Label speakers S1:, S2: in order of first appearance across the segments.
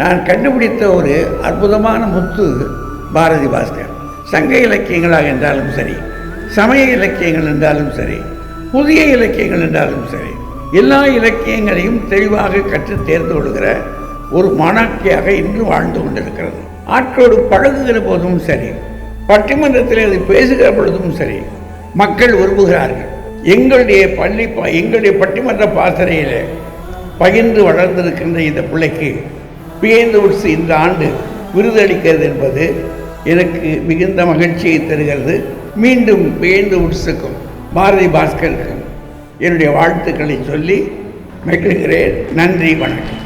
S1: நான் கண்டுபிடித்த ஒரு அற்புதமான முத்து பாரதி பாஸ்கர். சங்க இலக்கியங்களாக என்றாலும் சரி, சமய இலக்கியங்கள் என்றாலும் சரி, புதிய இலக்கியங்கள் என்றாலும் சரி, எல்லா இலக்கியங்களையும் தெளிவாக கற்று தேர்ந்து கொள்கிற ஒரு மாணாக்கியாக இன்று வாழ்ந்து கொண்டிருக்கிறது. ஆற்றோடு பழகுகிற போதும் சரி, பட்டிமன்றத்தில் அது பேசுகிற பொழுதும் சரி, மக்கள் விரும்புகிறார்கள். எங்களுடைய பட்டிமன்ற பாசறையில் பகிர்ந்து வளர்ந்திருக்கின்ற இந்த பிள்ளைக்கு பியைந்து உட்ஸ் இந்த ஆண்டு விருது அளிக்கிறது என்பது எனக்கு மிகுந்த மகிழ்ச்சியை தருகிறது. மீண்டும் பியைந்து உட்ஸுக்கும் பாரதி பாஸ்கருக்கும் என்னுடைய வாழ்த்துக்களை சொல்லி மகிழ்கிறேன். நன்றி, வணக்கம்.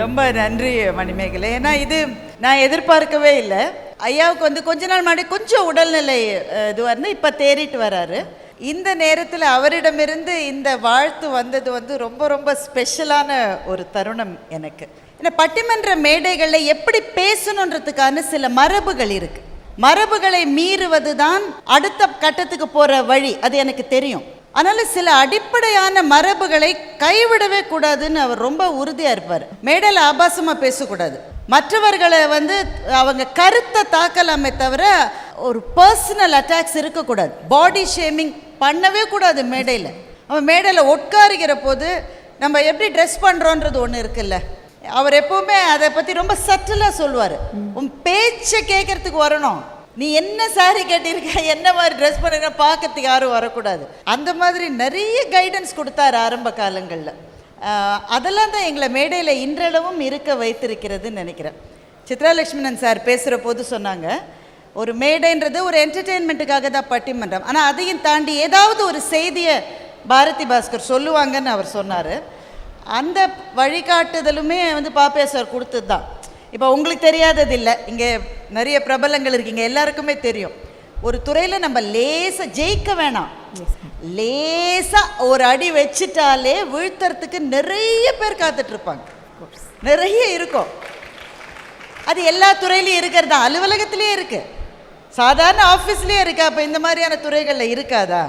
S2: ரொம்ப நன்றி மணிமேகலை. ஏன்னா இது நான் எதிர்பார்க்கவே இல்லை. ஐயாவுக்கு கொஞ்ச நாள் முன்னாடி கொஞ்சம் உடல்நிலை இதுவாக இருந்து இப்போ தேறிட்டு வராரு. இந்த நேரத்தில் அவரிடமிருந்து இந்த வாழ்த்து வந்தது ரொம்ப ரொம்ப ஸ்பெஷலான ஒரு தருணம் எனக்கு. ஏன்னா பட்டிமன்ற மேடைகளில் எப்படி பேசணுன்றதுக்கான சில மரபுகள் இருக்கு. மரபுகளை மீறுவது தான் அடுத்த கட்டத்துக்கு போகிற வழி, அது எனக்கு தெரியும். அதனால் சில அடிப்படையான மரபுகளை கைவிடவே கூடாதுன்னு அவர் ரொம்ப உறுதியாக இருப்பார். மேடையில் ஆபாசமாக பேசக்கூடாது, மற்றவர்களை அவங்க கருத்தை தாக்கலாமே தவிர ஒரு பர்சனல் அட்டாக்ஸ் இருக்கக்கூடாது, பாடி ஷேமிங் பண்ணவே கூடாது. மேடையில் அவன் மேடையில் உட்காருகிற போது நம்ம எப்படி ட்ரெஸ் பண்ணுறோன்றது ஒன்று இருக்குல்ல, அவர் எப்போவுமே அதை பற்றி ரொம்ப சட்டிலாக சொல்லுவார். உன் பேச்சை கேட்கறதுக்கு வரணும், நீ என்ன சாரி கட்டியிருக்க, என்ன மாதிரி ட்ரெஸ் பண்ணிருக்க, பார்க்கறதுக்கு யாரும் வரக்கூடாது. அந்த மாதிரி நிறைய கைடன்ஸ் கொடுத்தாரு ஆரம்ப காலங்களில். அதெல்லாம் தான் எங்களை மேடையில் இன்றளவும் இருக்க வைத்திருக்கிறதுன்னு நினைக்கிறேன். சித்ராலட்சுமணன் சார் பேசுகிற போது சொன்னாங்க, ஒரு மேடைன்றது ஒரு என்டர்டெயின்மெண்ட்டுக்காக தான் பட்டிமன்றம், ஆனால் அதையும் தாண்டி ஏதாவது ஒரு செய்தியை பாரதி பாஸ்கர் சொல்லுவாங்கன்னு அவர் சொன்னார். அந்த வழிகாட்டுதலுமே பாப்பையா சார் கொடுத்தது தான். இப்போ உங்களுக்கு தெரியாதது இல்லை, இங்கே நிறைய பிரபலங்கள் இருக்கீங்க, எல்லாருக்குமே தெரியும். ஒரு துறையில் நம்ம லேசாக ஜெயிக்க வேணாம், லேசாக ஒரு அடி வச்சுட்டாலே வீழ்த்துறதுக்கு நிறைய பேர் காத்துட்ருப்பாங்க, நிறைய இருக்கும். அது எல்லா துறையிலையும் இருக்கிறது தான், அலுவலகத்திலே இருக்குது, சாதாரண ஆஃபீஸ்லேயே இருக்கா. அப்போ இந்த மாதிரியான துறைகளில் இருக்காதா?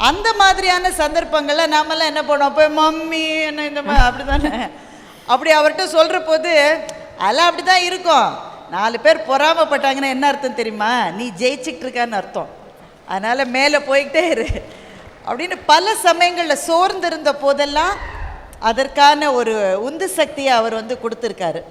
S2: அந்த மாதிரியான சந்தர்ப்பங்களில் நாமெல்லாம் என்ன பண்ணோம், போய் மம்மி என்ன இந்த மாதிரி அப்படி தானே, அப்படி அவர்கிட்ட சொல்கிற போது அதெல்லாம் அப்படி தான் இருக்கும். 4 பேர் பொறாமப்பட்டாங்கன்னா என்ன அர்த்தம் தெரியுமா, நீ ஜெயிச்சுக்கிட்டு இருக்கான்னு அர்த்தம். அதனால் மேலே போய்கிட்டே இரு அப்படின்னு பல சமயங்களில் சோர்ந்திருந்த போதெல்லாம் அதற்கான ஒரு உந்து சக்தியை அவர் கொடுத்துருக்காரு.